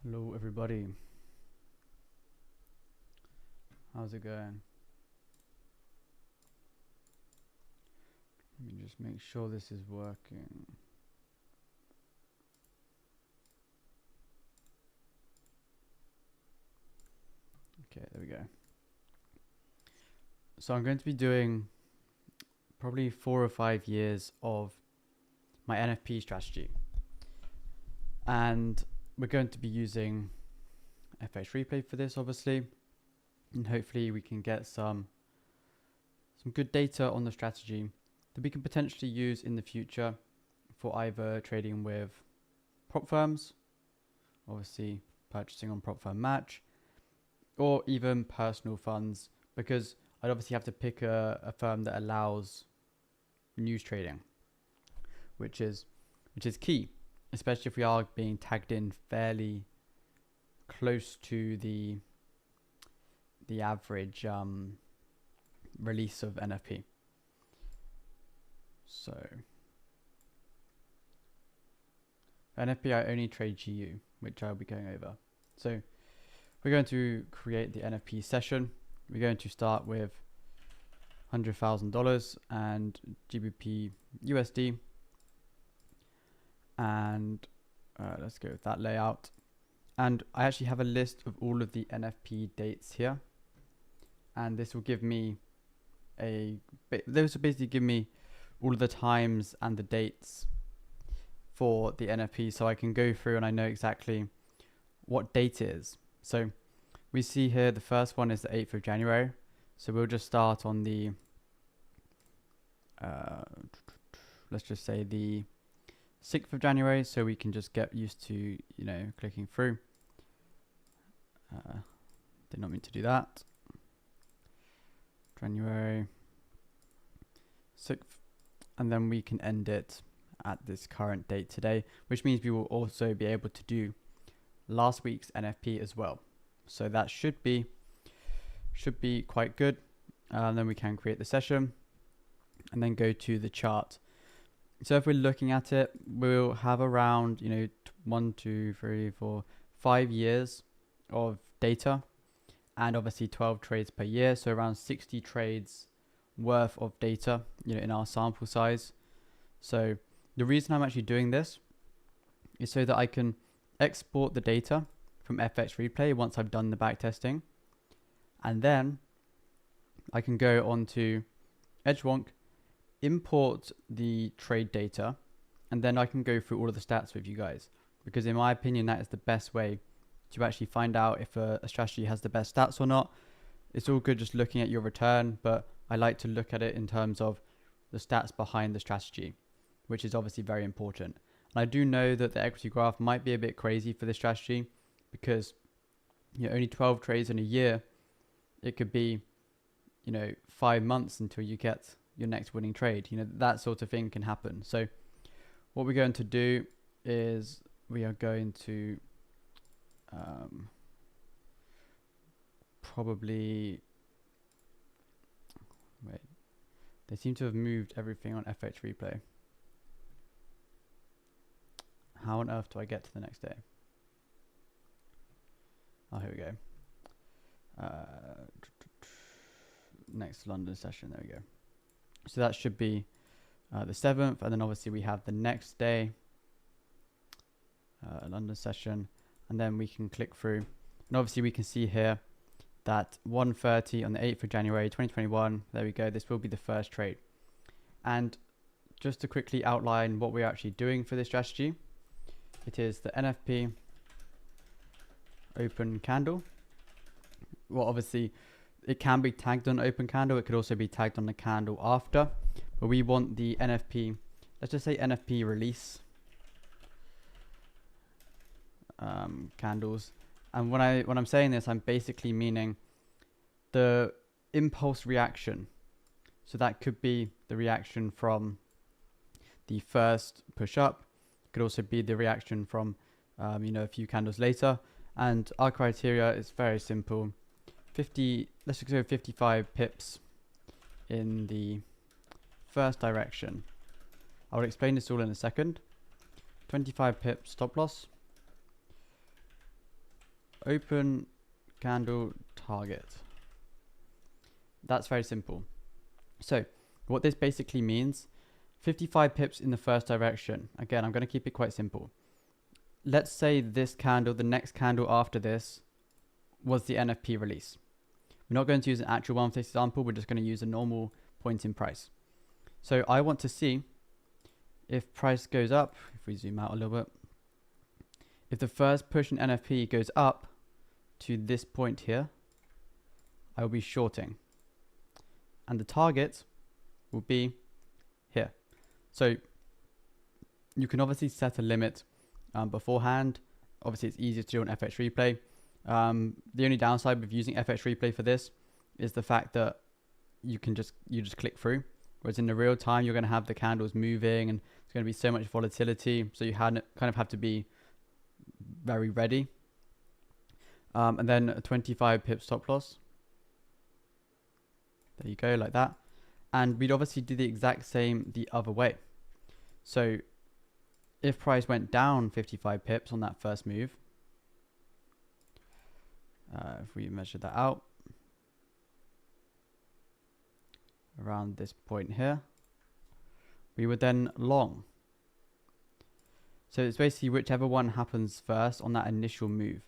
Hello everybody, how's it going? Let me just make sure this is working. Okay, there we go. So I'm going to be doing probably 4 or 5 years of my NFP strategy, and we're going to be using FXReplay for this, obviously, and hopefully we can get some good data on the strategy that we can potentially use in the future for either trading with prop firms, obviously purchasing on prop firm match, or even personal funds, because I'd obviously have to pick a firm that allows news trading, which is key, especially if we are being tagged in fairly close to the average release of NFP. So NFP, I only trade GU, which I'll be going over. So we're going to create the NFP session. We're going to start with $100,000 and GBPUSD, and let's go with that layout. And I actually have a list of all of the NFP dates here, and this will give me this will basically give me all of the times and the dates for the NFP, so I can go through and I know exactly what date it is. So we see here the first one is the 8th of January. So we'll just start on the, let's just say the 6th of January, so we can just get used to, clicking through. Did not mean to do that. January 6th, and then we can end it at this current date today, which means we will also be able to do last week's NFP as well. So that should be quite good. Then we can create the session and then go to the chart. So if we're looking at it, we'll have around 1, 2, 3, 4, 5 years of data, and obviously 12 trades per year, so around 60 trades worth of data in our sample size. So the reason I'm actually doing this is so that I can export the data from FXReplay once I've done the backtesting, and then I can go on to Edgewonk, import the trade data, and then I can go through all of the stats with you guys, because in my opinion that is the best way to actually find out if a strategy has the best stats or not. It's all good just looking at your return, but I like to look at it in terms of the stats behind the strategy, which is obviously very important. And I do know that the equity graph might be a bit crazy for this strategy, because only 12 trades in a year. It could be 5 months until you get your next winning trade. That sort of thing can happen. So what we're going to do is we are going to probably wait. They seem to have moved everything on FXReplay. How on earth do I get to the next day? Oh, here we go. Next London session, there we go. So that should be the 7th, and then obviously we have the next day, London session, and then we can click through, and obviously we can see here that 1:30 on the 8th of January 2021, there we go, this will be the first trade. And just to quickly outline what we're actually doing for this strategy, it is the NFP open candle. Well, obviously it can be tagged on open candle, it could also be tagged on the candle after, but we want the NFP, let's just say NFP release candles. And when I'm saying this, I'm basically meaning the impulse reaction. So that could be the reaction from the first push up, it could also be the reaction from a few candles later. And our criteria is very simple. Let's just go 55 pips in the first direction. I'll explain this all in a second. 25 pips stop loss, open candle target. That's very simple. So what this basically means, 55 pips in the first direction. Again, I'm going to keep it quite simple. Let's say this candle, the next candle after this, was the NFP release. We're not going to use an actual one for this example. We're just going to use a normal point in price. So I want to see if price goes up, if we zoom out a little bit, if the first push in NFP goes up to this point here, I will be shorting. And the target will be here. So you can obviously set a limit beforehand. Obviously it's easier to do on FXReplay. The only downside with using FXReplay for this is the fact that you just click through, whereas in the real time you're going to have the candles moving and there's going to be so much volatility, so you kind of have to be very ready. And then a 25 pip stop loss. There you go, like that. And we'd obviously do the exact same the other way. So if price went down 55 pips on that first move, if we measure that out around this point here, we would then long. So it's basically whichever one happens first on that initial move.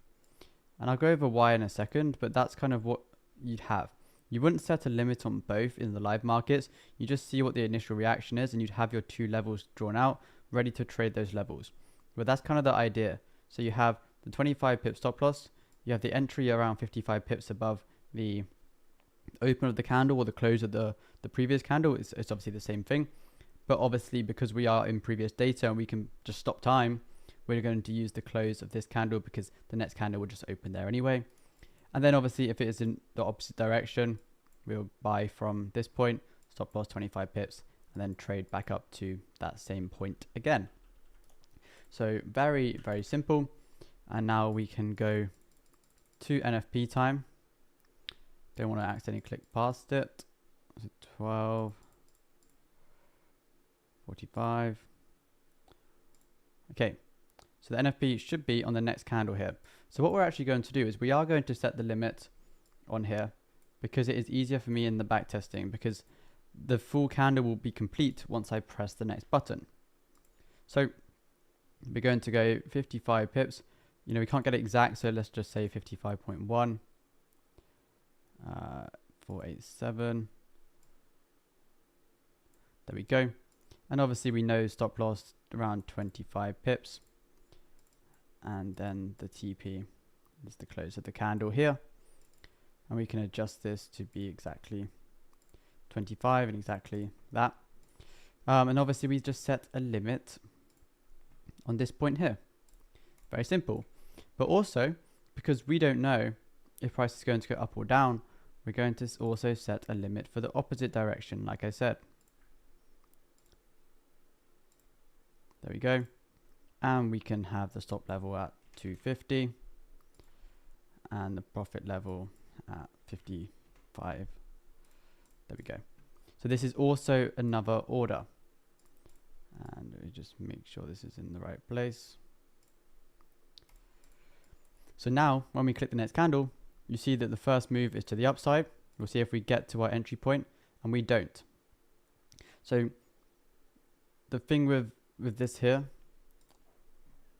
And I'll go over why in a second, but that's kind of what you'd have. You wouldn't set a limit on both in the live markets. You just see what the initial reaction is and you'd have your two levels drawn out, ready to trade those levels. But that's kind of the idea. So you have the 25 pip stop loss, you have the entry around 55 pips above the open of the candle or the close of the previous candle. It's obviously the same thing. But obviously because we are in previous data and we can just stop time, we're going to use the close of this candle because the next candle will just open there anyway. And then obviously if it is in the opposite direction, we'll buy from this point, stop loss 25 pips, and then trade back up to that same point again. So very, very simple. And now we can go to NFP time. Don't want to accidentally click past it. 12, 45. Okay, so the NFP should be on the next candle here. So what we're actually going to do is we are going to set the limit on here because it is easier for me in the back testing, because the full candle will be complete once I press the next button. So we're going to go 55 pips. You know, we can't get it exact, so let's just say 55.1, 487. There we go. And obviously we know stop loss around 25 pips. And then the TP is the close of the candle here. And we can adjust this to be exactly 25 and exactly that. And obviously we just set a limit on this point here. Very simple. But also, because we don't know if price is going to go up or down, we're going to also set a limit for the opposite direction, like I said. There we go. And we can have the stop level at 250 and the profit level at 55. There we go. So this is also another order. And we just make sure this is in the right place. So now when we click the next candle, you see that the first move is to the upside. We'll see if we get to our entry point, and we don't. So the thing with this here,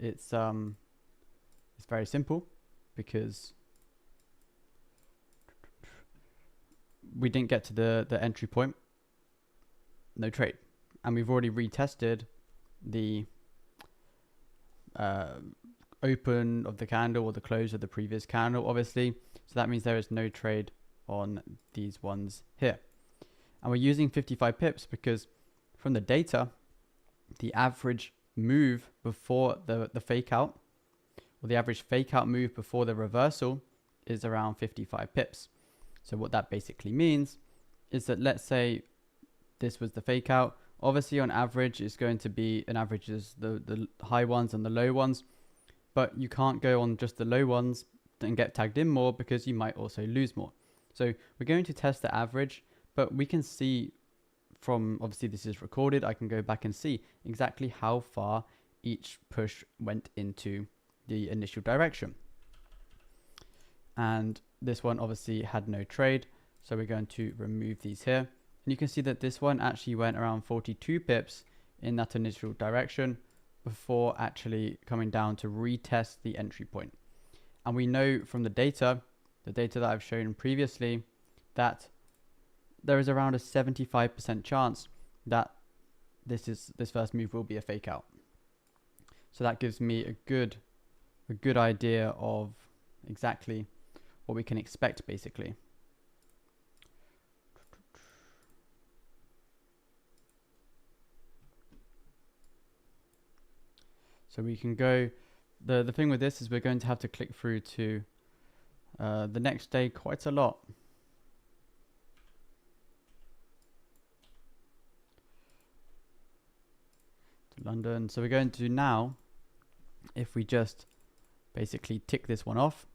it's very simple because we didn't get to the entry point, no trade, and we've already retested the open of the candle or the close of the previous candle, obviously. So that means there is no trade on these ones here. And we're using 55 pips because from the data, the average move before the fake out, or the average fake out move before the reversal, is around 55 pips. So what that basically means is that, let's say this was the fake out, obviously on average it's going to be, an average is the high ones and the low ones, but you can't go on just the low ones and get tagged in more because you might also lose more. So we're going to test the average, but we can see from, obviously this is recorded, I can go back and see exactly how far each push went into the initial direction. and this one obviously had no trade, so we're going to remove these here. And you can see that this one actually went around 42 pips in that initial direction before actually coming down to retest the entry point. And we know from the data that I've shown previously, that there is around a 75% chance that this first move will be a fake out. So that gives me a good idea of exactly what we can expect, basically. So we can go, the thing with this is we're going to have to click through to the next day quite a lot. To London. So we're going to now, if we just basically tick this one off,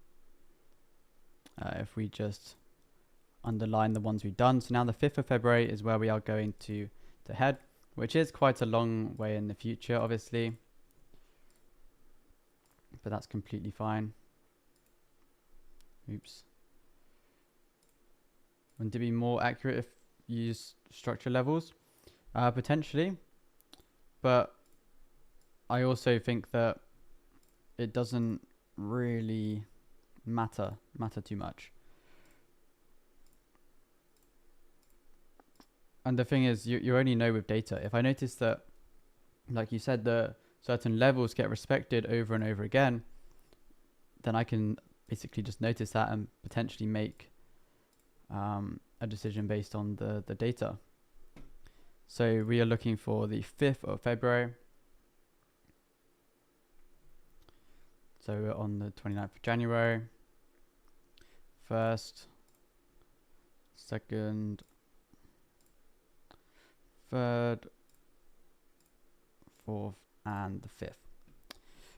if we just underline the ones we've done. So now the 5th of February is where we are going to head, which is quite a long way in the future, obviously. But that's completely fine. Oops. Wouldn't it be more accurate if you use structure levels? Potentially. But I also think that it doesn't really matter too much. And the thing is, you only know with data. If I notice that, like you said, the certain levels get respected over and over again, then I can basically just notice that and potentially make a decision based on the data. So we are looking for the 5th of February. So we're on the 29th of January. 1st, 2nd, 3rd, 4th, and the 5th.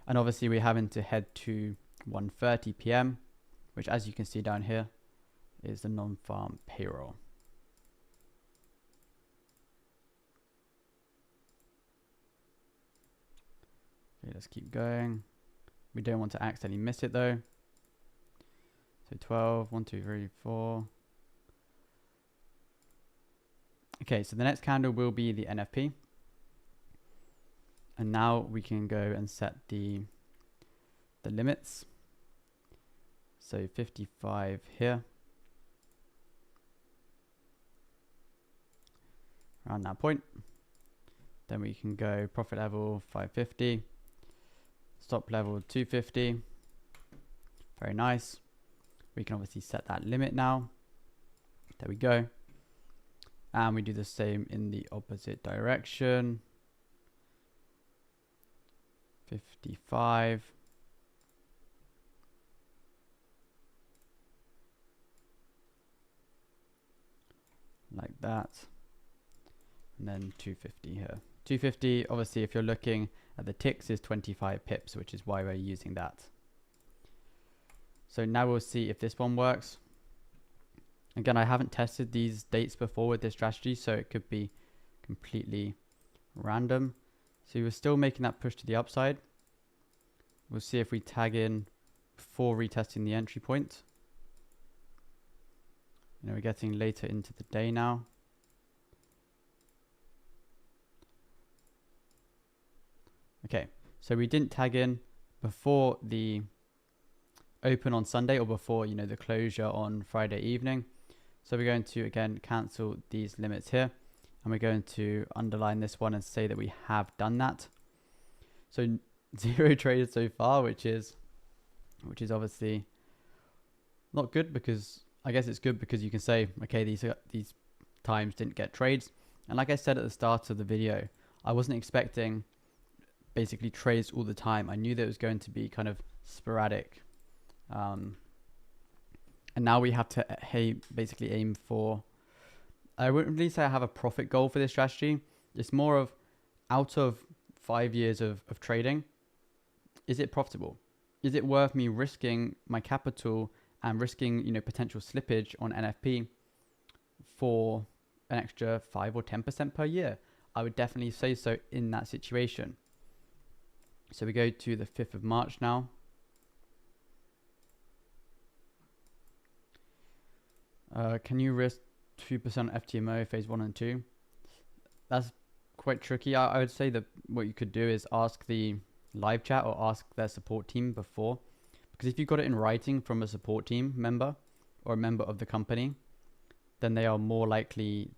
And obviously we're having to head to 1:30 p.m, which, as you can see down here, is the non-farm payroll. Okay, let's keep going. We don't want to accidentally miss it though. So 12, 1, 2, 3, 4. Okay, so the next candle will be the NFP. And now we can go and set the limits. So 55 here. Around that point. Then we can go profit level 550. Stop level 250. Very nice. We can obviously set that limit now. There we go. And we do the same in the opposite direction. 55. Like that. And then 250 here. 250, obviously, if you're looking at the ticks, is 25 pips, which is why we're using that. So now we'll see if this one works. Again, I haven't tested these dates before with this strategy, so it could be completely random. So we're still making that push to the upside. We'll see if we tag in before retesting the entry point. You know, we're getting later into the day now. Okay, so we didn't tag in before the open on Sunday, or before, you know, the closure on Friday evening. So we're going to, again, cancel these limits here, and we're going to underline this one and say that we have done that. So 0 traded so far, which is obviously not good, because I guess it's good because you can say, okay, these times didn't get trades. And like I said at the start of the video, I wasn't expecting basically trades all the time. I knew that it was going to be kind of sporadic. And now we have to basically aim for, I wouldn't really say I have a profit goal for this strategy. It's more of, out of 5 years of trading, is it profitable? Is it worth me risking my capital and risking, you know, potential slippage on NFP for an extra 5 or 10% per year? I would definitely say so in that situation. So we go to the 5th of March now. Can you risk 2% FTMO phase 1 and 2? That's quite tricky. I would say that what you could do is ask the live chat or ask their support team before. Because if you got it in writing from a support team member or a member of the company, then they are more likely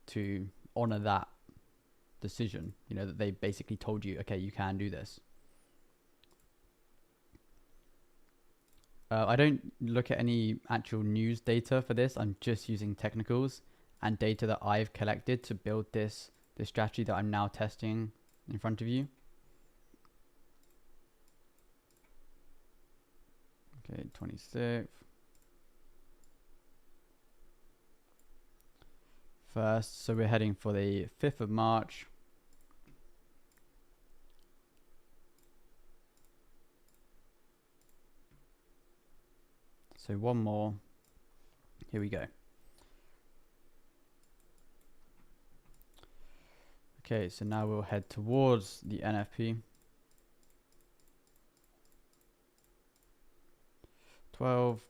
to honor that decision. You know, that they basically told you, okay, you can do this. I don't look at any actual news data for this. I'm just using technicals and data that I've collected to build this strategy that I'm now testing in front of you. Okay, 26th. First, so we're heading for the 5th of March. So one more. Here we go. Okay, so now we'll head towards the NFP. 12,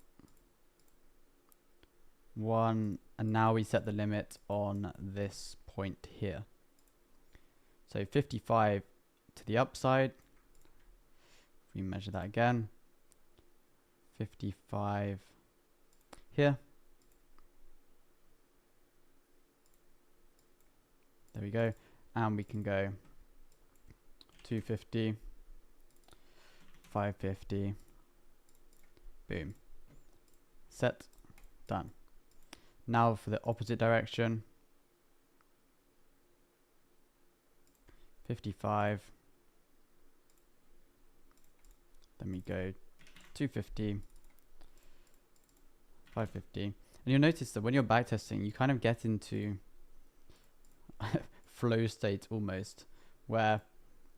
1, and now we set the limit on this point here. So 55 to the upside. If we measure that again, 55 here. There we go. And we can go 250, 550, boom. Set, done. Now for the opposite direction, 55, then we go 250, 550. And you'll notice that when you're backtesting, you kind of get into flow state almost, where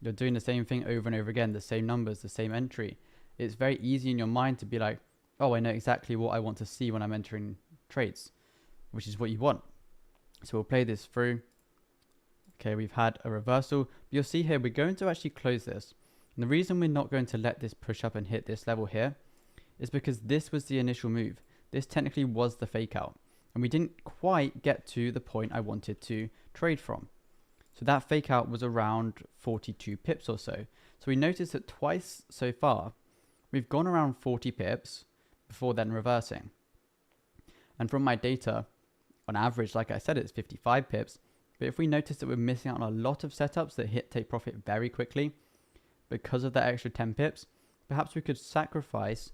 you're doing the same thing over and over again, the same numbers, the same entry. It's very easy in your mind to be like, oh, I know exactly what I want to see when I'm entering trades, which is what you want. So we'll play this through. Okay, we've had a reversal. You'll see here, we're going to actually close this. And the reason we're not going to let this push up and hit this level here is because this was the initial move. This technically was the fake out. And we didn't quite get to the point I wanted to trade from. So that fake out was around 42 pips or so. So we noticed that twice so far, we've gone around 40 pips before then reversing. And from my data, on average, like I said, it's 55 pips. But if we notice that we're missing out on a lot of setups that hit take profit very quickly because of that extra 10 pips, perhaps we could sacrifice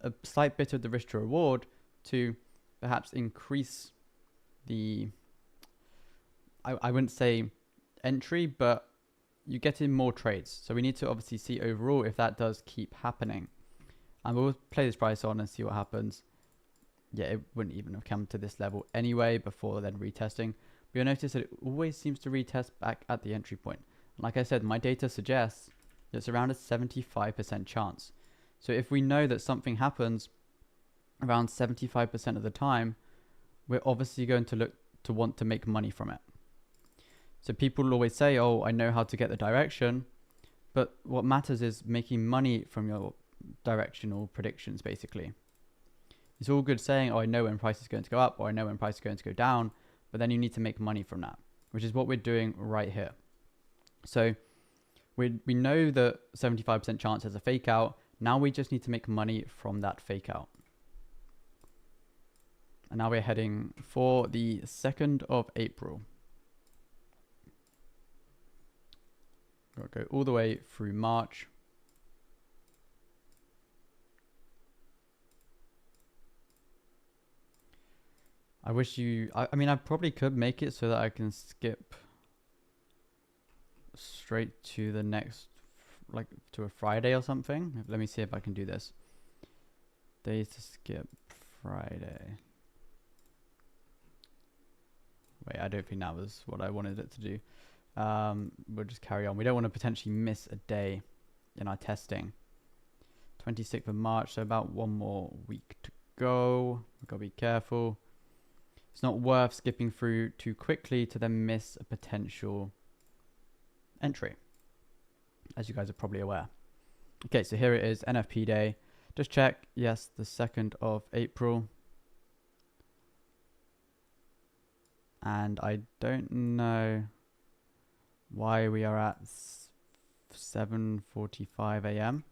a slight bit of the risk to reward to perhaps increase the, I wouldn't say entry, but you get in more trades. So we need to obviously see overall if that does keep happening. And we'll play this price on and see what happens. Yeah, it wouldn't even have come to this level anyway before then retesting. But you'll notice that it always seems to retest back at the entry point. And like I said, my data suggests it's around a 75% chance. So if we know that something happens around 75% of the time, we're obviously going to look to want to make money from it. So people will always say, oh, I know how to get the direction. But what matters is making money from your directional predictions, basically. It's all good saying, oh, I know when price is going to go up, or I know when price is going to go down, but then you need to make money from that, which is what we're doing right here. So we know that 75% chance has a fake out. Now we just need to make money from that fake out. And now we're heading for the 2nd of April. We'll go all the way through March. I wish you, I mean, I probably could make it so that I can skip straight to the next, like to a Friday or something. Let me see if I can do this. Days to skip Friday. Wait, I don't think that was what I wanted it to do. We'll just carry on. We don't want to potentially miss a day in our testing. 26th of March, so about one more week to go. We've got to be careful. It's not worth skipping through too quickly to then miss a potential entry, as you guys are probably aware. Okay, so here it is, NFP day. Just check, yes, the 2nd of April. And I don't know why we are at 7:45 a.m.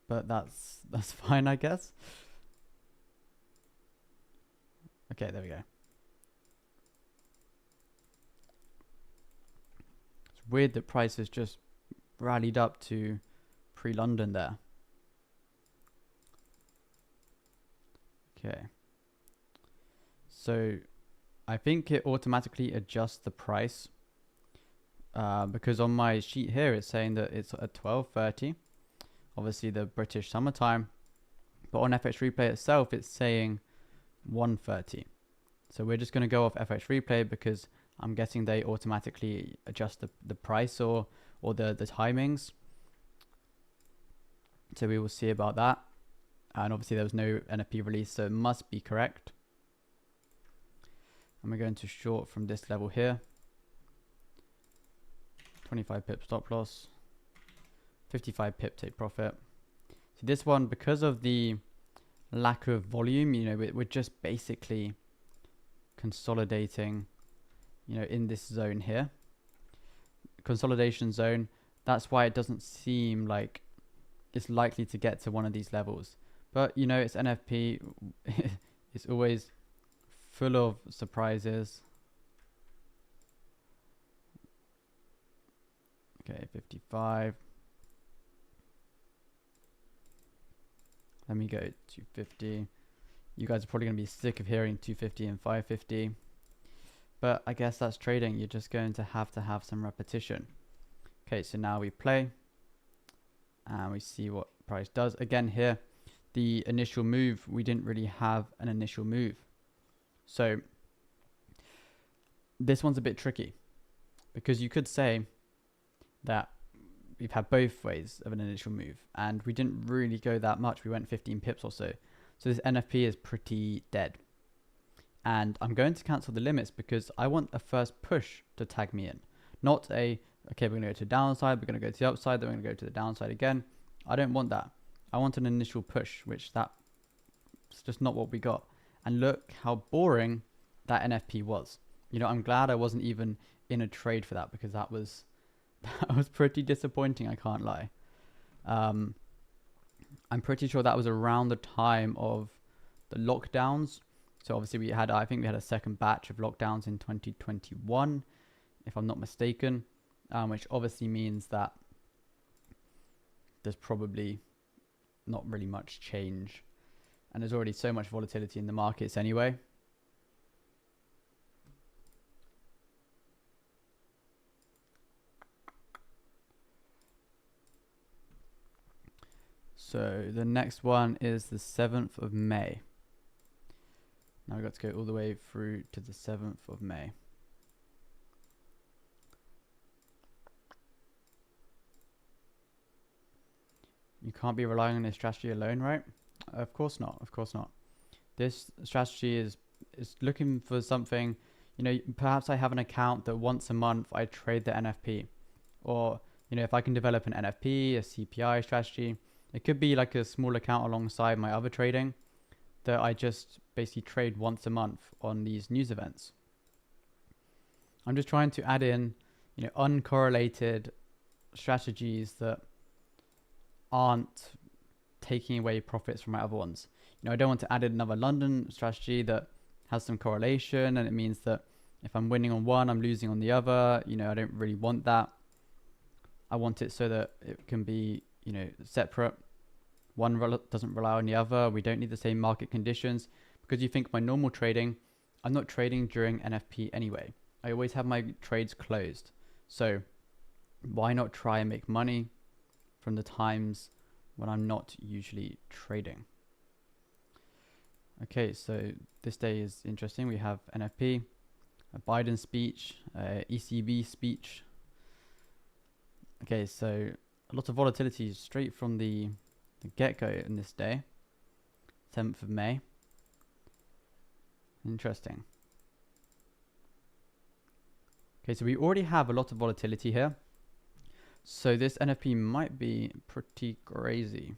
But that's fine, I guess. Okay, there we go. It's weird that prices just rallied up to pre-London there. Okay. So I think it automatically adjusts the price because on my sheet here it's saying that it's at 12:30, obviously the British summertime, but on FXReplay itself it's saying 1:30. So we're just going to go off FXReplay because I'm guessing they automatically adjust the price or the timings. So we will see about that. And obviously there was no NFP release, so it must be correct. And we're going to short from this level here. 25 pip stop loss, 55 pip take profit. So this one, because of the lack of volume, you know, we're just basically consolidating, you know, in this zone here. Consolidation zone, that's why it doesn't seem like it's likely to get to one of these levels. But, you know, it's NFP, it's always full of surprises. Okay, 55. Let me go 250. You guys are probably going to be sick of hearing 250 and 550. But I guess that's trading. You're just going to have some repetition. Okay, so now we play. And we see what price does. Again here, the initial move, we didn't really have an initial move. So this one's a bit tricky. Because you could say that we've had both ways of an initial move. And we didn't really go that much. We went 15 pips or so. So this NFP is pretty dead. And I'm going to cancel the limits because I want a first push to tag me in. Not a, okay, we're going to go to the downside, we're going to go to the upside, then we're going to go to the downside again. I don't want that. I want an initial push, which that's just not what we got. And look how boring that NFP was. You know, I'm glad I wasn't even in a trade for that because that was pretty disappointing, I can't lie. I'm pretty sure that was around the time of the lockdowns. So obviously we had, I think we had a second batch of lockdowns in 2021, if I'm not mistaken, which obviously means that there's probably not really much change. And there's already so much volatility in the markets anyway. So the next one is the 7th of May. Now we've got to go all the way through to the 7th of May. You can't be relying on this strategy alone, right? Of course not. Of course not. This strategy is looking for something, you know, perhaps I have an account that once a month I trade the NFP. Or, you know, if I can develop an NFP, a CPI strategy, it could be like a small account alongside my other trading that I just basically trade once a month on these news events. I'm just trying to add in, you know, uncorrelated strategies that aren't taking away profits from my other ones. You know, I don't want to add in another London strategy that has some correlation and it means that if I'm winning on one, I'm losing on the other. You know, I don't really want that. I want it so that it can be, you know, separate. One doesn't rely on the other. We don't need the same market conditions because you think my normal trading, I'm not trading during NFP anyway. I always have my trades closed. So why not try and make money from the times when I'm not usually trading? Okay, so this day is interesting. We have NFP, a Biden speech, ECB speech. Okay, so a lot of volatility straight from the get-go in this day, 7th of May. Interesting. Okay, so we already have a lot of volatility here. So this NFP might be pretty crazy.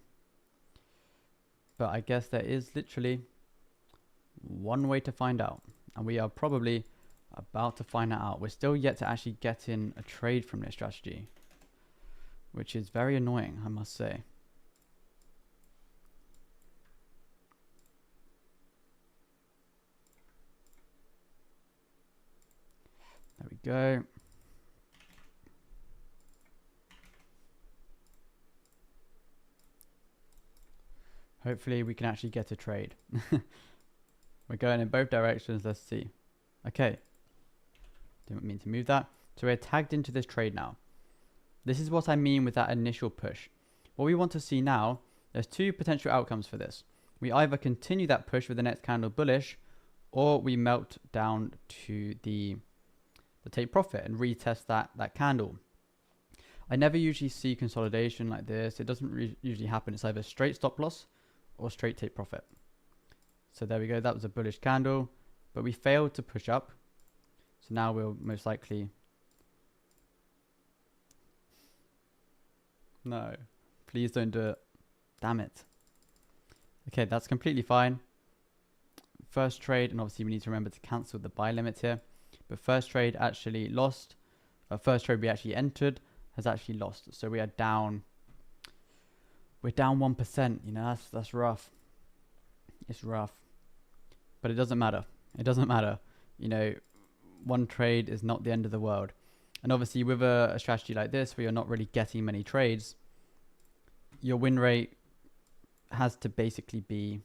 But I guess there is literally one way to find out. And we are probably about to find that out. We're still yet to actually get in a trade from this strategy, which is very annoying, I must say. There we go. Hopefully we can actually get a trade. We're going in both directions. Let's see. Okay. Didn't mean to move that. So we're tagged into this trade now. This is what I mean with that initial push. What we want to see now, there's two potential outcomes for this. We either continue that push with the next candle bullish, or we melt down to the take profit and retest that candle. I never usually see consolidation like this. It doesn't usually happen. It's either straight stop loss or straight take profit. So there we go. That was a bullish candle, but we failed to push up. So now we'll most likely... No, please don't do it. Damn it. Okay, that's completely fine. First trade, and obviously we need to remember to cancel the buy limit here. But first trade actually lost. First trade we actually entered has actually lost. So we are down. We're down 1%. You know, that's rough. It's rough. But it doesn't matter. It doesn't matter. You know, one trade is not the end of the world. And obviously with a strategy like this, where you're not really getting many trades, your win rate has to basically be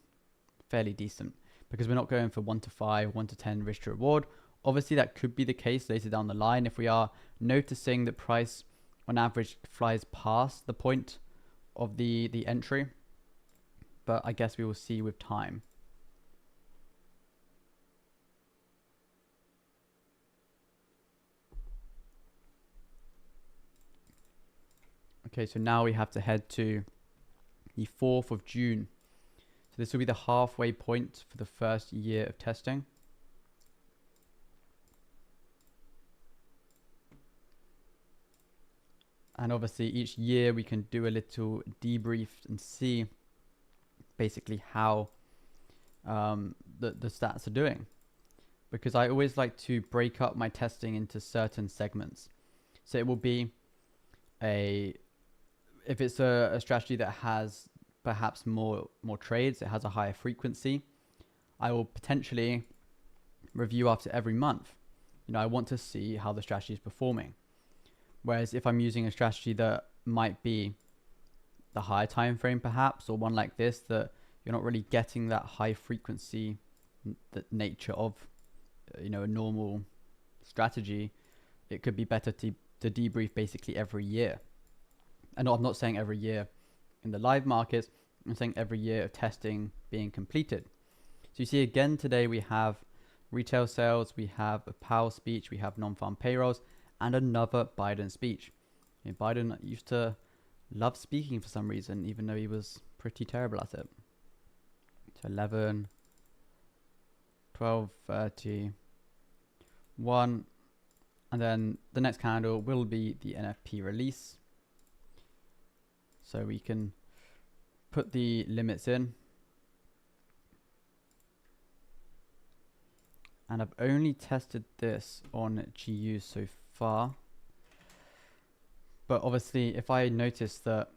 fairly decent, because we're not going for 1 to 5, 1 to 10 risk to reward. Obviously that could be the case later down the line if we are noticing that price on average flies past the point of the entry. But I guess we will see with time. Okay, so now we have to head to the 4th of June. So this will be the halfway point for the first year of testing. And obviously each year we can do a little debrief and see basically how the stats are doing. Because I always like to break up my testing into certain segments. So it will be if it's a strategy that has perhaps more trades, it has a higher frequency, I will potentially review after every month. You know, I want to see how the strategy is performing. Whereas if I'm using a strategy that might be the higher time frame perhaps, or one like this that you're not really getting that high frequency nature of, you know, a normal strategy, it could be better to debrief basically every year. And I'm not saying every year in the live markets, I'm saying every year of testing being completed. So you see again today we have retail sales, we have a Powell speech, we have non-farm payrolls, and another Biden speech. You know, Biden used to love speaking for some reason, even though he was pretty terrible at it. So 11, 12:30, 1, and then the next candle will be the NFP release. So we can put the limits in. And I've only tested this on GU so far. But obviously if I notice that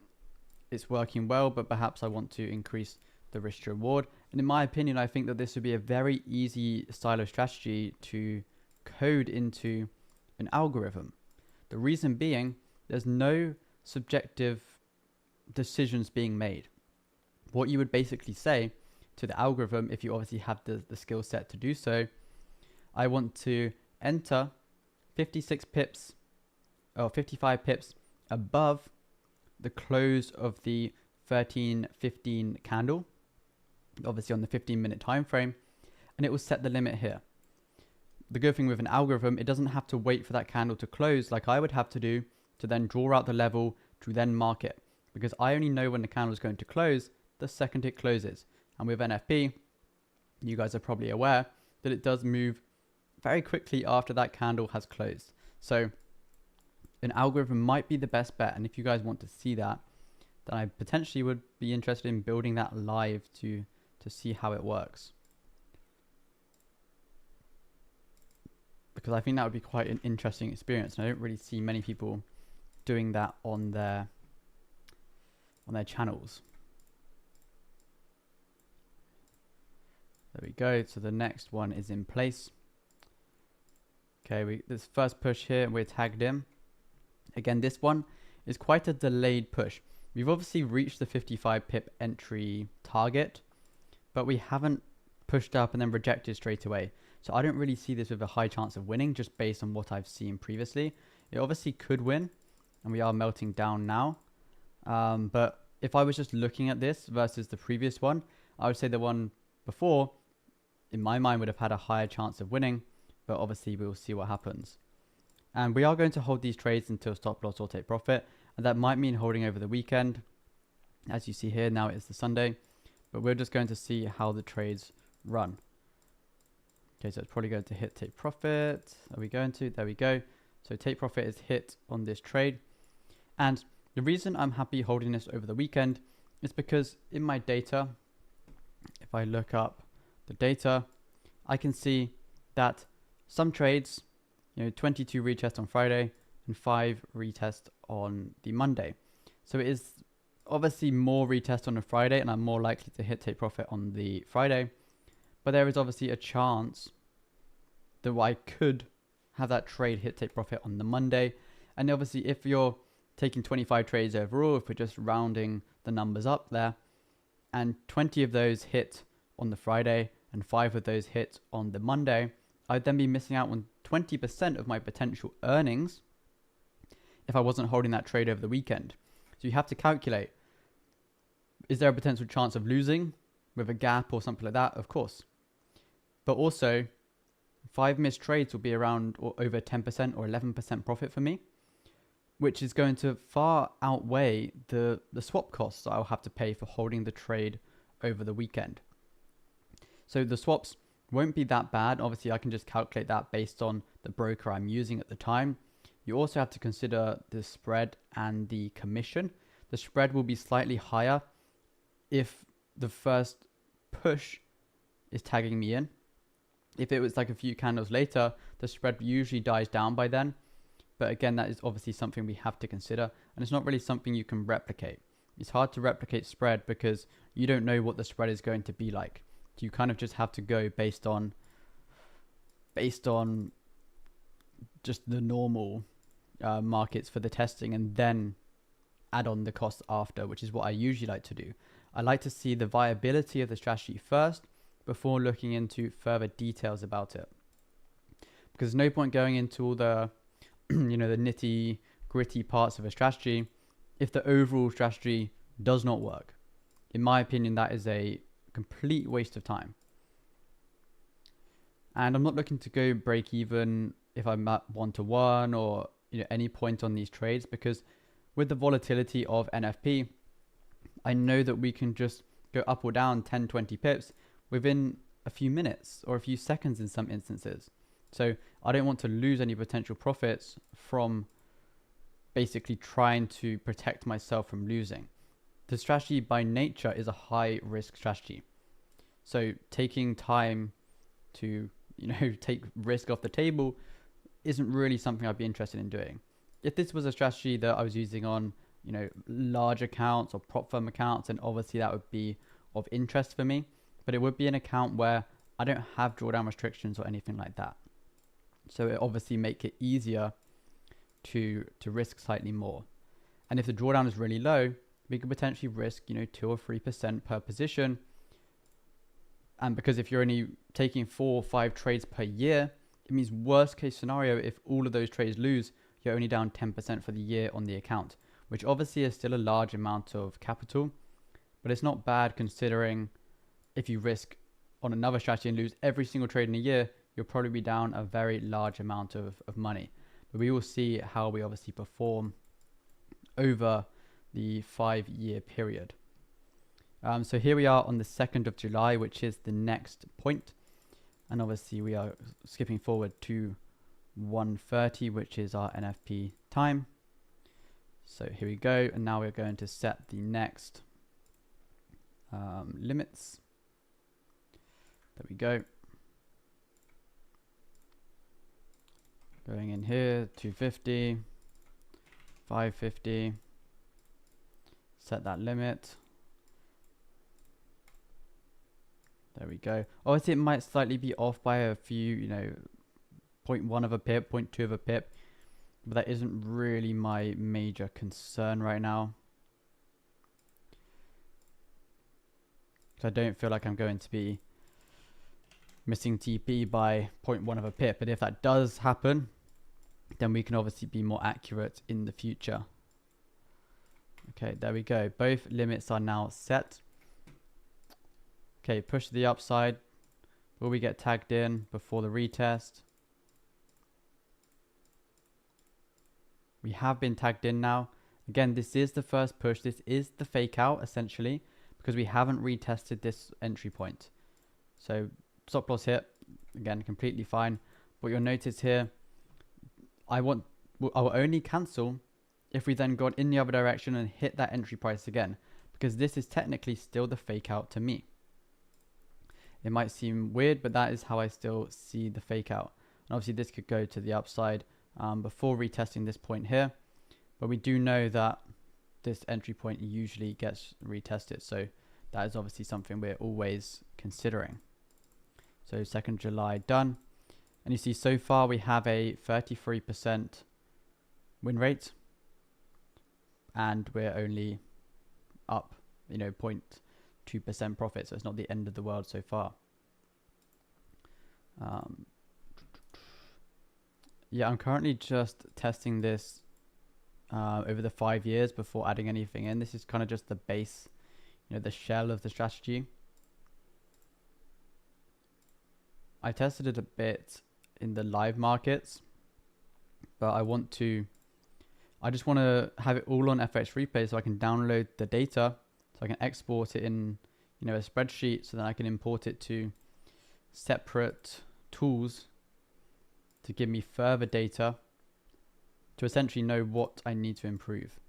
it's working well, but perhaps I want to increase the risk to reward. And in my opinion, I think that this would be a very easy style of strategy to code into an algorithm. The reason being, there's no subjective decisions being made. What you would basically say to the algorithm, if you obviously have the skill set to do so, I want to enter 56 pips or 55 pips above the close of the 13:15 candle, obviously on the 15-minute time frame, and it will set the limit here. The good thing with an algorithm, it doesn't have to wait for that candle to close like I would have to do to then draw out the level to then mark it, because I only know when the candle is going to close the second it closes. And with NFP, you guys are probably aware that it does move very quickly after that candle has closed. So an algorithm might be the best bet, and if you guys want to see that, then I potentially would be interested in building that live to see how it works. because I think that would be quite an interesting experience, and I don't really see many people doing that on their channels. There we go. So the next one is in place. Okay, this first push here, we're tagged in. Again, this one is quite a delayed push. We've obviously reached the 55 pip entry target, but we haven't pushed up and then rejected straight away. So I don't really see this with a high chance of winning just based on what I've seen previously. It obviously could win, and we are melting down now. But if I was just looking at this versus the previous one, I would say the one before, in my mind, would have had a higher chance of winning, but obviously we'll see what happens. And we are going to hold these trades until stop loss or take profit, and that might mean holding over the weekend. As you see here, now it is the Sunday, but we're just going to see how the trades run. Okay, so it's probably going to hit take profit. Are we going to? There we go. So take profit is hit on this trade. And the reason I'm happy holding this over the weekend is because in my data, if I look up the data, I can see that some trades, 22 retest on Friday and 5 retest on the Monday. So it is obviously more retest on a Friday, and I'm more likely to hit take profit on the Friday. But there is obviously a chance that I could have that trade hit take profit on the Monday. And obviously if you're taking 25 trades overall, if we're just rounding the numbers up there, and 20 of those hit on the Friday and 5 of those hit on the Monday, I'd then be missing out on 20% of my potential earnings if I wasn't holding that trade over the weekend. So you have to calculate, is there a potential chance of losing with a gap or something like that? Of course. But also, 5 missed trades will be around or over 10% or 11% profit for me, which is going to far outweigh the swap costs that I'll have to pay for holding the trade over the weekend. So the swaps won't be that bad. Obviously, I can just calculate that based on the broker I'm using at the time. You also have to consider the spread and the commission. The spread will be slightly higher if the first push is tagging me in. If it was like a few candles later, the spread usually dies down by then. But again, that is obviously something we have to consider, and it's not really something you can replicate. It's hard to replicate spread because you don't know what the spread is going to be like. You kind of just have to go based on just the normal markets for the testing, and then add on the costs after, which is what I usually like to do. I like to see the viability of the strategy first before looking into further details about it, because there's no point going into all the the nitty gritty parts of a strategy if the overall strategy does not work. In my opinion, that is a complete waste of time. And I'm not looking to go break even if I'm at 1-to-1 or any point on these trades, because with the volatility of NFP, I know that we can just go up or down 10-20 pips within a few minutes or a few seconds in some instances. So I don't want to lose any potential profits from basically trying to protect myself from losing. The strategy by nature is a high risk strategy. So taking time to, take risk off the table isn't really something I'd be interested in doing. If this was a strategy that I was using on, large accounts or prop firm accounts, then obviously that would be of interest for me. But it would be an account where I don't have drawdown restrictions or anything like that. So it obviously make it easier to risk slightly more. And if the drawdown is really low, we could potentially risk, 2 or 3% per position. And because if you're only taking 4 or 5 trades per year, it means worst case scenario, if all of those trades lose, you're only down 10% for the year on the account, which obviously is still a large amount of capital, but it's not bad considering if you risk on another strategy and lose every single trade in a year, you'll probably be down a very large amount of money. But we will see how we obviously perform over the 5-year period. So here we are on the 2nd of July, which is the next point. And obviously we are skipping forward to 1:30, which is our NFP time. So here we go. And now we're going to set the next limits. There we go. Going in here, 250, 550, set that limit. There we go. Obviously it might slightly be off by a few, 0.1 of a pip, 0.2 of a pip, but that isn't really my major concern right now. So I don't feel like I'm going to be missing TP by 0.1 of a pip, but if that does happen, then we can obviously be more accurate in the future. Okay, there we go. Both limits are now set. Okay, push to the upside. Will we get tagged in before the retest? We have been tagged in now. Again, this is the first push. This is the fake out essentially because we haven't retested this entry point. So stop loss hit, again, completely fine. But you'll notice here, I will only cancel if we then got in the other direction and hit that entry price again, because this is technically still the fake out to me. It might seem weird, but that is how I still see the fake out. And obviously this could go to the upside before retesting this point here. But we do know that this entry point usually gets retested. So that is obviously something we're always considering. So 2nd July done. And you see so far we have a 33% win rate. And we're only up, 0.2% profit. So it's not the end of the world so far. Yeah, I'm currently just testing this over the 5 years before adding anything in. This is kind of just the base, the shell of the strategy. I tested it a bit in the live markets, but I just want to have it all on FXReplay so I can download the data, so I can export it in, a spreadsheet, so then I can import it to separate tools to give me further data to essentially know what I need to improve.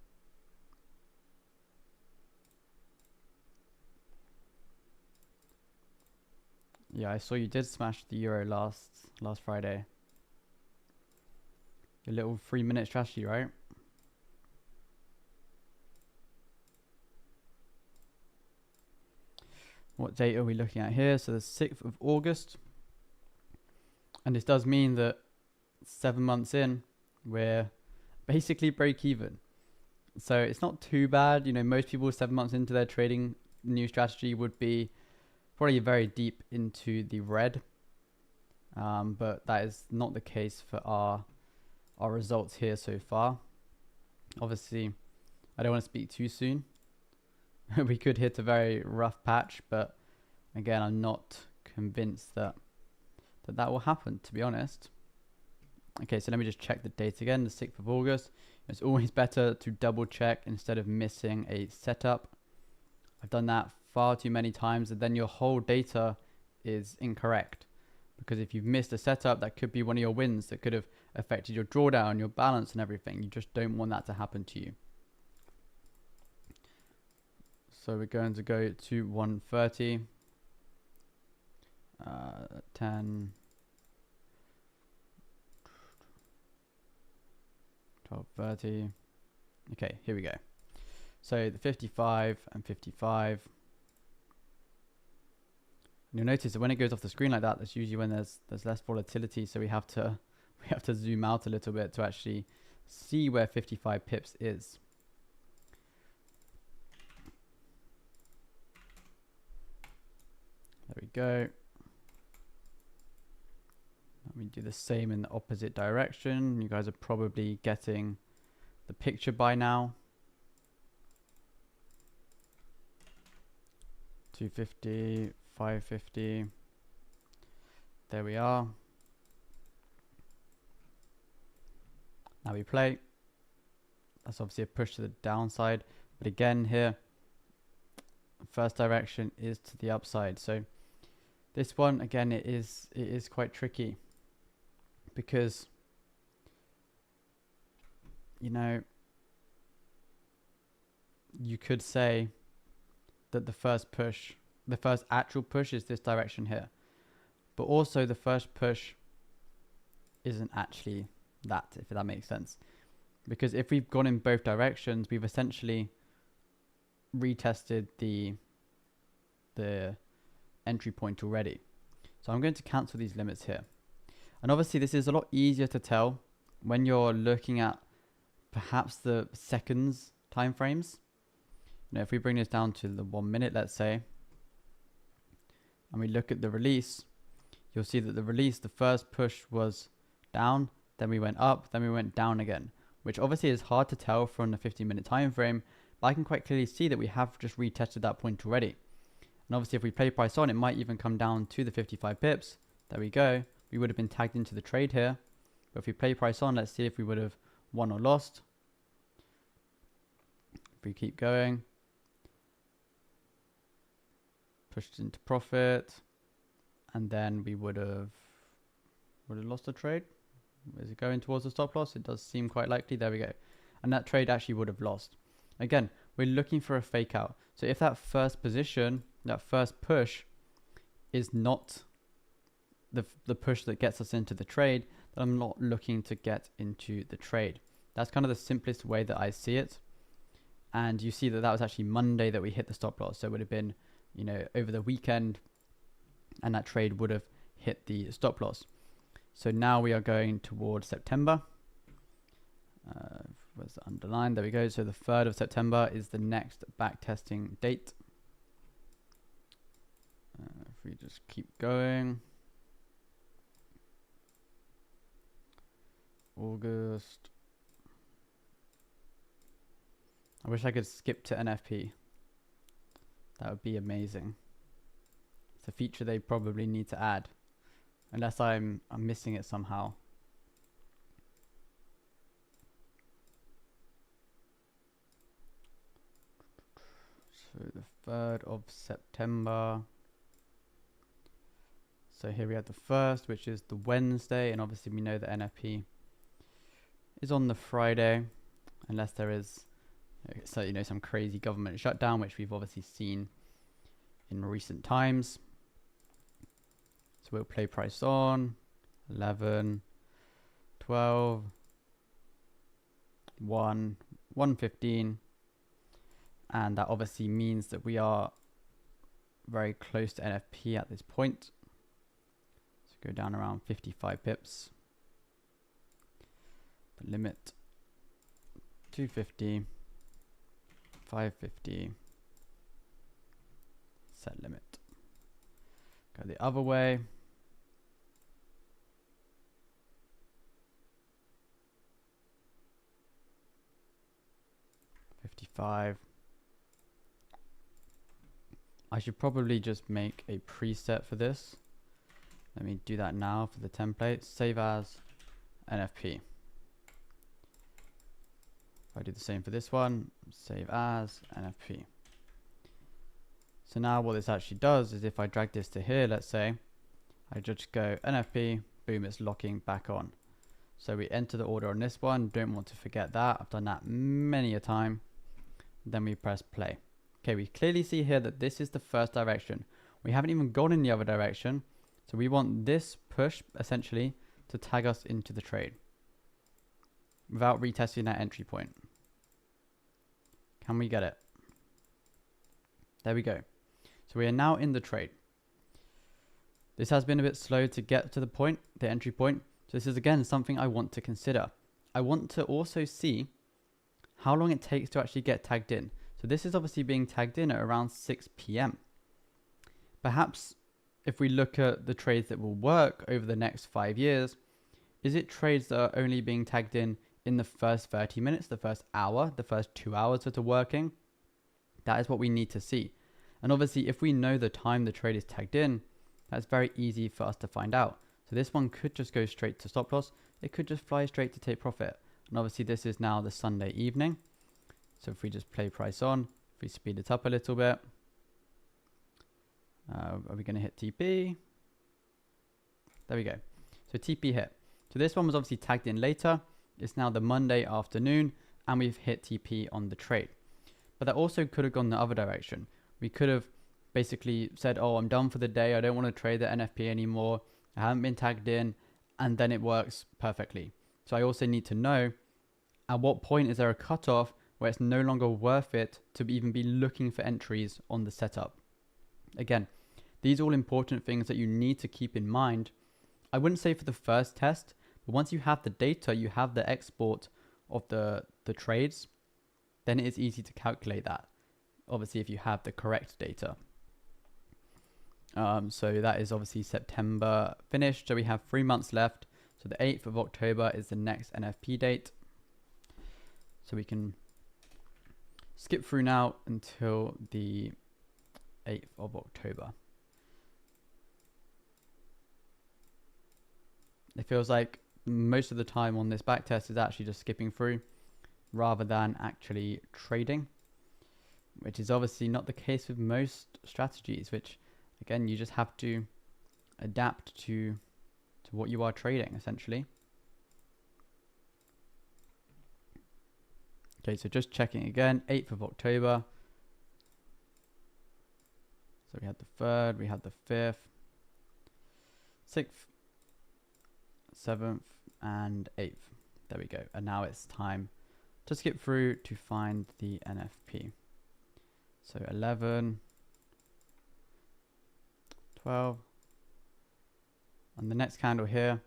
Yeah, I saw you did smash the euro last Friday. Your little 3-minute strategy, right? What date are we looking at here? So the 6th of August. And this does mean that 7 months in, we're basically break even. So it's not too bad. Most people 7 months into their trading new strategy would be probably very deep into the red. But that is not the case for our results here so far. Obviously, I don't want to speak too soon. We could hit a very rough patch, but again, I'm not convinced that will happen, to be honest. Okay, so let me just check the date again, the 6th of August. It's always better to double check instead of missing a setup. I've done that far too many times, and then your whole data is incorrect. Because if you've missed a setup, that could be one of your wins that could have affected your drawdown, your balance and everything. You just don't want that to happen to you. So we're going to go to 130, 10, 12.30. Okay, here we go. So the 55 and 55. And you'll notice that when it goes off the screen like that, that's usually when there's less volatility. So we have to zoom out a little bit to actually see where 55 pips is. There we go. Let me do the same in the opposite direction. You guys are probably getting the picture by now. 250, 550. There we are. Now we play. That's obviously a push to the downside. But again here, first direction is to the upside. So this one, again, it is quite tricky. Because, you could say that the first actual push is this direction here. But also the first push isn't actually that, if that makes sense. Because if we've gone in both directions, we've essentially retested the entry point already. So I'm going to cancel these limits here. And obviously this is a lot easier to tell when you're looking at perhaps the seconds time frames. You know, if we bring this down to the 1 minute, let's say, and we look at the release, you'll see that the release, the first push was down, then we went up, then we went down again, which obviously is hard to tell from the 15-minute time frame, but I can quite clearly see that we have just retested that point already. And obviously if we play price on, it might even come down to the 55 pips. There we go. We would have been tagged into the trade here. But if we play price on, let's see if we would have won or lost. If we keep going, pushed into profit, and then we would have lost the trade. Is it going towards the stop loss? It does seem quite likely. There we go. And that trade actually would have lost. Again, we're looking for a fake out. So if that first position, that first push is not the push that gets us into the trade, then I'm not looking to get into the trade. That's kind of the simplest way that I see it. And you see that that was actually Monday that we hit the stop loss. So it would have been, you know, over the weekend, and that trade would have hit the stop loss. So now we are going towards September. Where's the underline? There we go. So the 3rd of September is the next backtesting date. If we just keep going. August. I wish I could skip to NFP. That would be amazing. It's a feature they probably need to add, unless I'm missing it somehow. So the 3rd of September. So here we have the 1st, which is the Wednesday, and obviously we know that NFP is on the Friday, unless there is, so you know, some crazy government shutdown, which we've obviously seen in recent times. So we'll play price on 11, 12, 1, 115, and that obviously means that we are very close to NFP at this point. So go down around 55 pips. The limit 250, 550, set limit. Go the other way. $55. I should probably just make a preset for this. Let me do that now for the template. Save as NFP. I do the same for this one, save as NFP. So now what this actually does is if I drag this to here, let's say, I just go NFP, boom, it's locking back on. So we enter the order on this one, don't want to forget that. I've done that many a time. Then we press play. Okay, we clearly see here that this is the first direction. We haven't even gone in the other direction. So we want this push essentially to tag us into the trade without retesting that entry point. Can we get it? There we go. So we are now in the trade. This has been a bit slow to get to the point, the entry point. So this is again something I want to consider. I want to also see how long it takes to actually get tagged in. So this is obviously being tagged in at around 6 p.m. Perhaps if we look at the trades that will work over the next 5 years, is it trades that are only being tagged in the first 30 minutes, the first hour, the first 2 hours that are working? That is what we need to see. And obviously if we know the time the trade is tagged in, that's very easy for us to find out. So this one could just go straight to stop loss. It could just fly straight to take profit. And obviously this is now the Sunday evening. So if we just play price on, if we speed it up a little bit, are we going to hit TP? There we go. So TP hit. So this one was obviously tagged in later. It's now the Monday afternoon and we've hit TP on the trade. But that also could have gone the other direction. We could have basically said, oh, I'm done for the day. I don't want to trade the NFP anymore. I haven't been tagged in. And then it works perfectly. So I also need to know at what point is there a cutoff where it's no longer worth it to even be looking for entries on the setup. Again, these are all important things that you need to keep in mind. I wouldn't say for the first test, but once you have the data, you have the export of the trades, then it is easy to calculate that. Obviously, if you have the correct data. So that is obviously September finished. So we have 3 months left. So the 8th of October is the next NFP date. So we can skip through now until the 8th of October. It feels like most of the time on this backtest is actually just skipping through rather than actually trading, which is obviously not the case with most strategies, which again, you just have to adapt to what you are trading essentially. Okay, so just checking again, 8th of October. So we had the 3rd, we had the 5th, 6th, 7th, and 8th. There we go. And now it's time to skip through to find the NFP. So 11, 12, and the next candle here,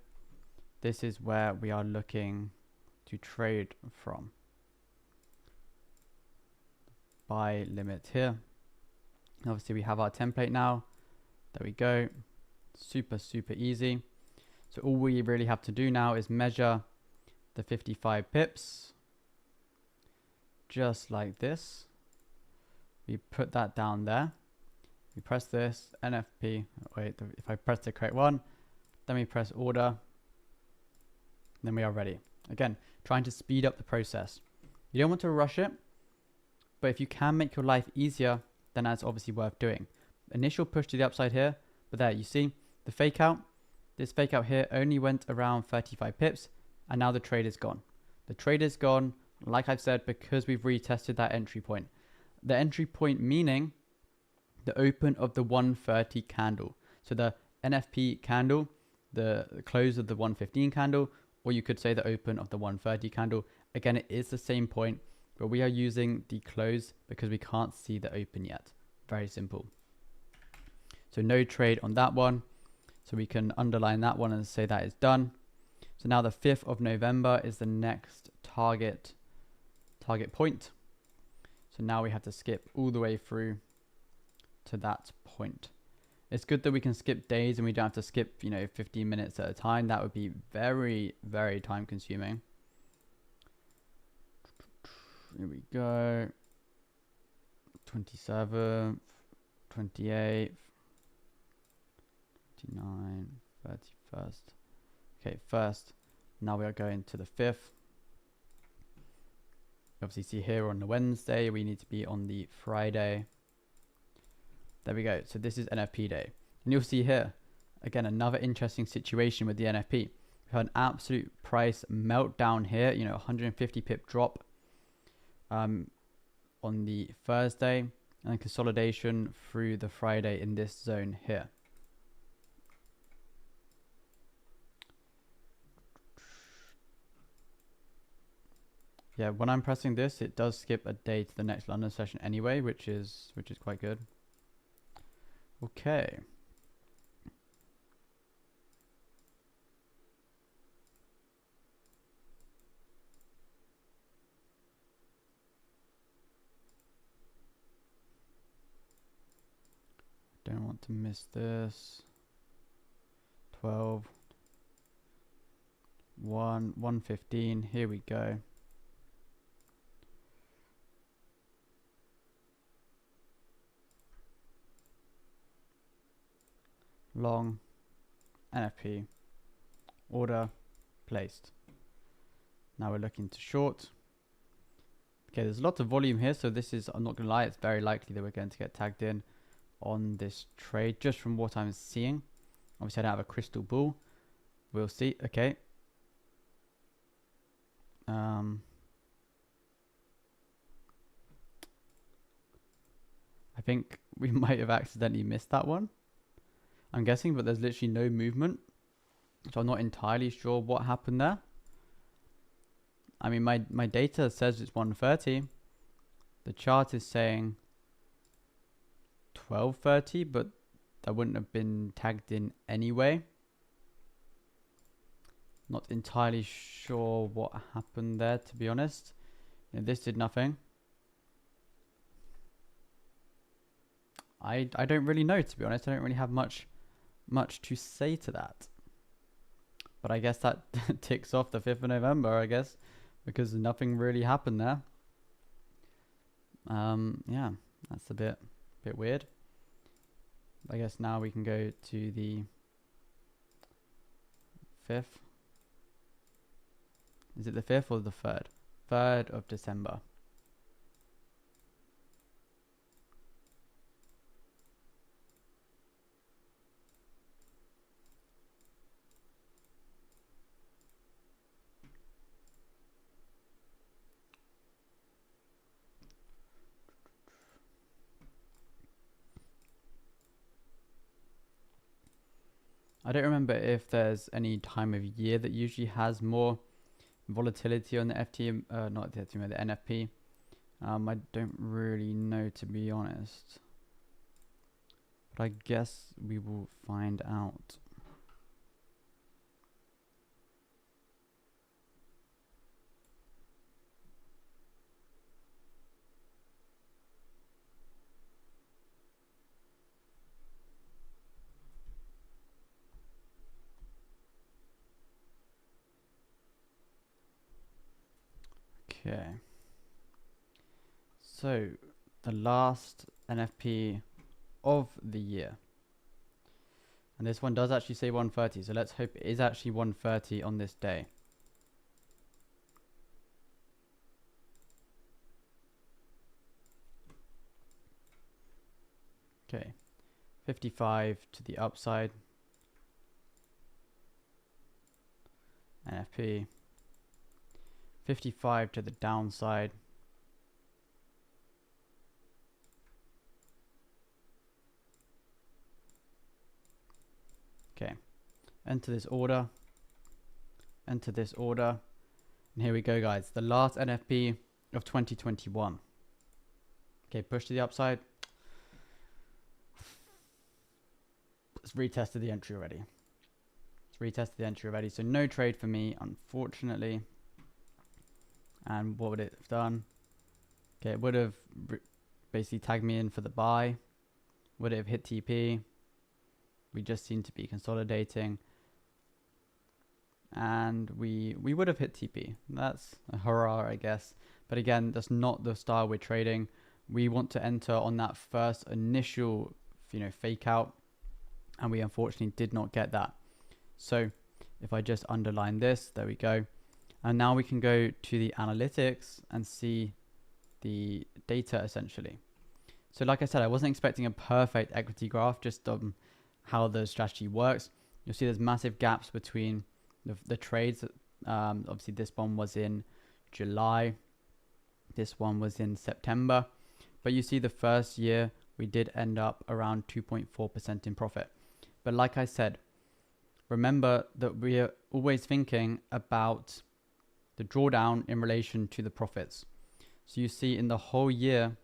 this is where we are looking to trade from. Buy limit here. Obviously we have our template now. There we go. Super easy. So all we really have to do now is measure the 55 pips, just like this. We put that down there. We press this, NFP, wait, if I press the correct one, then we press order, then we are ready. Again, trying to speed up the process. You don't want to rush it, but if you can make your life easier, then that's obviously worth doing. Initial push to the upside here, but there, you see the fake out. This fake out here only went around 35 pips, and now the trade is gone. The trade is gone, like I've said, because we've retested that entry point. The entry point meaning the open of the 130 candle. So the NFP candle, the close of the 115 candle, or you could say the open of the 130 candle. Again, it is the same point, but we are using the close because we can't see the open yet. Very simple. So no trade on that one. So we can underline that one and say that is done. So now the 5th of November is the next target point. So now we have to skip all the way through to that point. It's good that we can skip days and we don't have to skip, 15 minutes at a time. That would be very time consuming. Here we go. 27th, 28th, 29th, 31st. Okay, first, now we are going to the 5th. Obviously see here on the Wednesday, we need to be on the Friday. There we go. So this is NFP day. And you'll see here, again, another interesting situation with the NFP. We had an absolute price meltdown here, 150 pip drop on the Thursday, and then consolidation through the Friday in this zone here. Yeah, when I'm pressing this, it does skip a day to the next London session anyway, which is quite good. Okay. Don't want to miss this. 12. 115. Here we go. Long, NFP, order, placed. Now we're looking to short. Okay, there's lots of volume here, so this is, I'm not gonna lie, it's very likely that we're going to get tagged in on this trade, just from what I'm seeing. Obviously I don't have a crystal ball. We'll see. Okay. I think we might have accidentally missed that one, I'm guessing, but there's literally no movement, so I'm not entirely sure what happened there. I mean, my data says it's 130. The chart is saying 1230, but that wouldn't have been tagged in anyway. Not entirely sure what happened there, to be honest. You know, this did nothing. I don't really know, to be honest. I don't really have much to say to that. But I guess that ticks off the 5th of November, I guess, because nothing really happened there. Yeah, that's a bit weird. I guess now we can go to the 5th. Is it the 5th or the 3rd? 3rd of December. I don't remember if there's any time of year that usually has more volatility on the FT, not the FT, the NFP. I don't really know, to be honest. But I guess we will find out. Okay, so the last NFP of the year, and this one does actually say 130, so let's hope it is actually 130 on this day. Okay, 55 to the upside, NFP. 55 to the downside. Okay, enter this order, and here we go, guys. The last NFP of 2021. Okay, push to the upside. It's retested the entry already. So no trade for me, unfortunately. And what would it have done? Okay, it would have basically tagged me in for the buy. Would it have hit TP? We just seem to be consolidating. And we would have hit TP. That's a hurrah, I guess. But again, that's not the style we're trading. We want to enter on that first initial, fake out. And we unfortunately did not get that. So if I just underline this, there we go. And now we can go to the analytics and see the data essentially. So like I said, I wasn't expecting a perfect equity graph, just how the strategy works. You'll see there's massive gaps between the trades. Obviously this one was in July. This one was in September. But you see the first year, we did end up around 2.4% in profit. But like I said, remember that we are always thinking about the drawdown in relation to the profits. So you see in the whole year,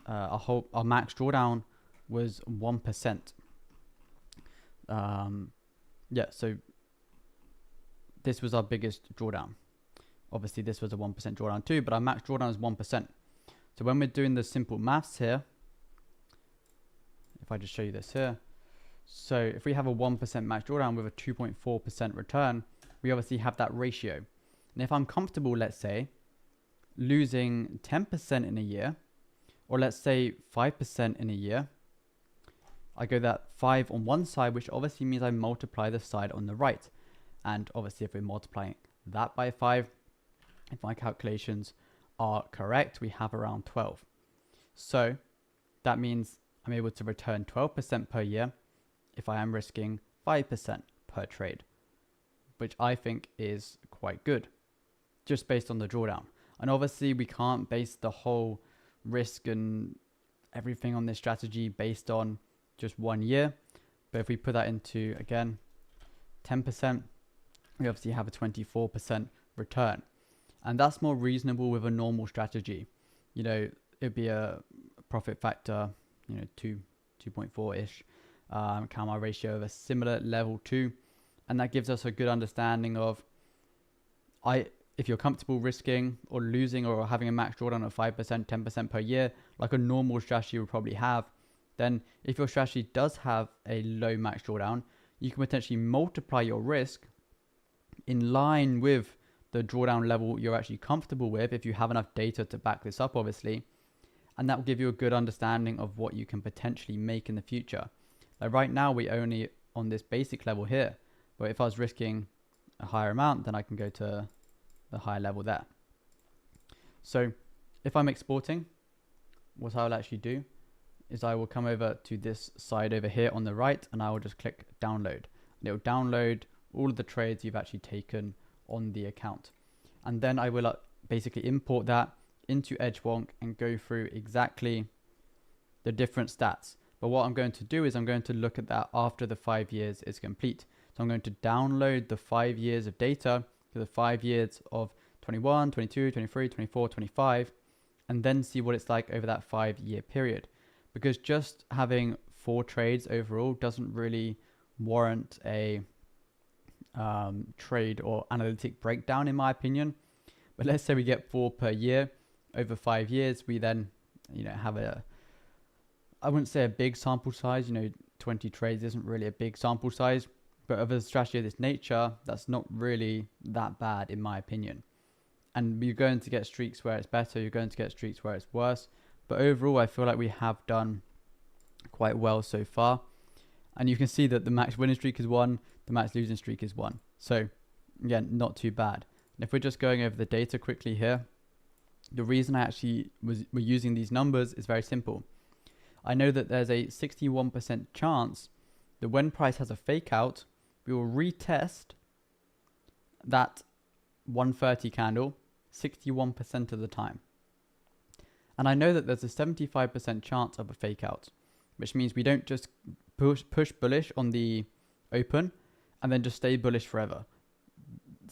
our max drawdown was 1%. Yeah, so this was our biggest drawdown. Obviously this was a 1% drawdown too, but our max drawdown is 1%. So when we're doing the simple maths here, if I just show you this here, so if we have a 1% max drawdown with a 2.4% return, we obviously have that ratio. And if I'm comfortable, let's say, losing 10% in a year, or let's say 5% in a year, I go that 5 on one side, which obviously means I multiply the side on the right. And obviously if we're multiplying that by 5, if my calculations are correct, we have around 12. So that means I'm able to return 12% per year if I am risking 5% per trade, which I think is quite good, just based on the drawdown. And obviously we can't base the whole risk and everything on this strategy based on just 1 year. But if we put that into, again, 10%, we obviously have a 24% return. And that's more reasonable with a normal strategy. You know, it'd be a profit factor, 2.4-ish, Kalmar ratio of a similar level too. And that gives us a good understanding of, if you're comfortable risking or losing or having a max drawdown of 5%, 10% per year, like a normal strategy would probably have, then if your strategy does have a low max drawdown, you can potentially multiply your risk in line with the drawdown level you're actually comfortable with, if you have enough data to back this up, obviously. And that will give you a good understanding of what you can potentially make in the future. Like right now, we're only on this basic level here, but if I was risking a higher amount, then I can go to the higher level there. So if I'm exporting, what I'll actually do is I will come over to this side over here on the right, and I will just click download. And it will download all of the trades you've actually taken on the account. And then I will basically import that into Edgewonk and go through exactly the different stats. But what I'm going to do is I'm going to look at that after the 5 years is complete. So I'm going to download the 5 years of data to the 5 years of 21, 22, 23, 24, 25, and then see what it's like over that 5-year period. Because just having 4 trades overall doesn't really warrant a trade or analytic breakdown, in my opinion. But let's say we get 4 per year over 5 years, we then have I wouldn't say a big sample size. 20 trades isn't really a big sample size, but of a strategy of this nature, that's not really that bad, in my opinion. And you're going to get streaks where it's better, you're going to get streaks where it's worse, but overall I feel like we have done quite well so far. And you can see that the max winning streak is 1, the max losing streak is 1. So again, not too bad. And if we're just going over the data quickly here, the reason I actually we're using these numbers is very simple. I know that there's a 61% chance that when price has a fake out, we will retest that 130 candle 61% of the time. And I know that there's a 75% chance of a fake out, which means we don't just push bullish on the open and then just stay bullish forever.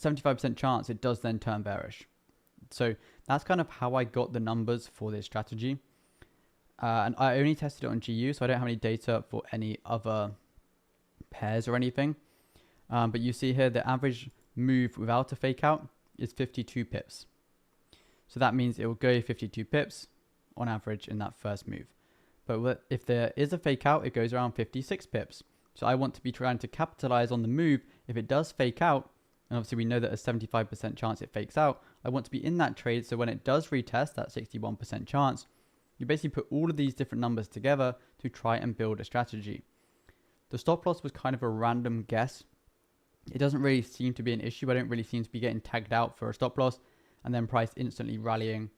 75% chance it does then turn bearish. So that's kind of how I got the numbers for this strategy. And I only tested it on GU, so I don't have any data for any other pairs or anything. But you see here the average move without a fake out is 52 pips. So that means it will go 52 pips on average in that first move. But if there is a fake out, it goes around 56 pips. So I want to be trying to capitalize on the move. If it does fake out, and obviously we know that a 75% chance it fakes out, I want to be in that trade. So when it does retest that 61% chance, you basically put all of these different numbers together to try and build a strategy. The stop loss was kind of a random guess. It doesn't really seem to be an issue. I don't really seem to be getting tagged out for a stop loss and then price instantly rallying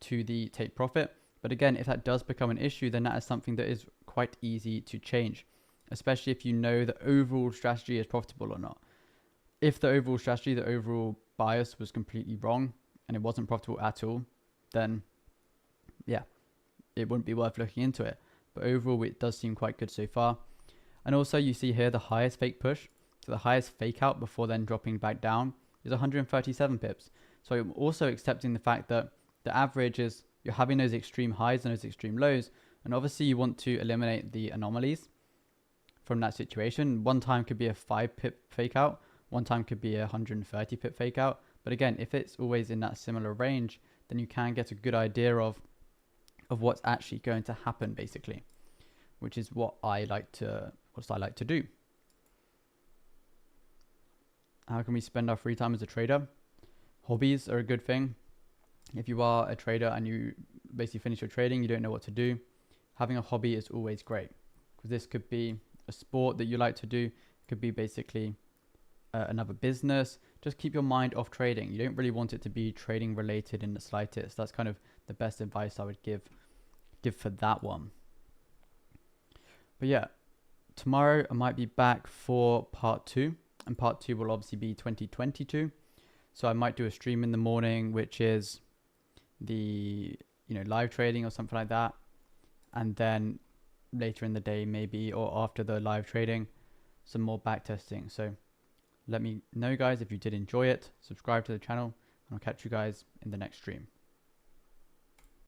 to the take profit. But again, if that does become an issue, then that is something that is quite easy to change, especially if you know the overall strategy is profitable or not. If the overall strategy, the overall bias was completely wrong and it wasn't profitable at all, then yeah, it wouldn't be worth looking into it. But overall, it does seem quite good so far. And also you see here the highest fake push. So the highest fake out before then dropping back down is 137 pips. So I'm also accepting the fact that the average is you're having those extreme highs and those extreme lows. And obviously you want to eliminate the anomalies from that situation. One time could be a 5 pip fake out. One time could be a 130 pip fake out. But again, if it's always in that similar range, then you can get a good idea of what's actually going to happen, basically, which is what I like to do. How can we spend our free time as a trader? Hobbies are a good thing. If you are a trader and you basically finish your trading, you don't know what to do, having a hobby is always great, because this could be a sport that you like to do. It could be basically another business. Just keep your mind off trading. You don't really want it to be trading related in the slightest. That's kind of the best advice I would give for that one. But yeah, tomorrow I might be back for part 2, and part 2 will obviously be 2022. So I might do a stream in the morning, which is the live trading or something like that, and then later in the day maybe, or after the live trading, some more back testing. So let me know, guys, if you did enjoy it. Subscribe to the channel. I'll catch you guys in the next stream.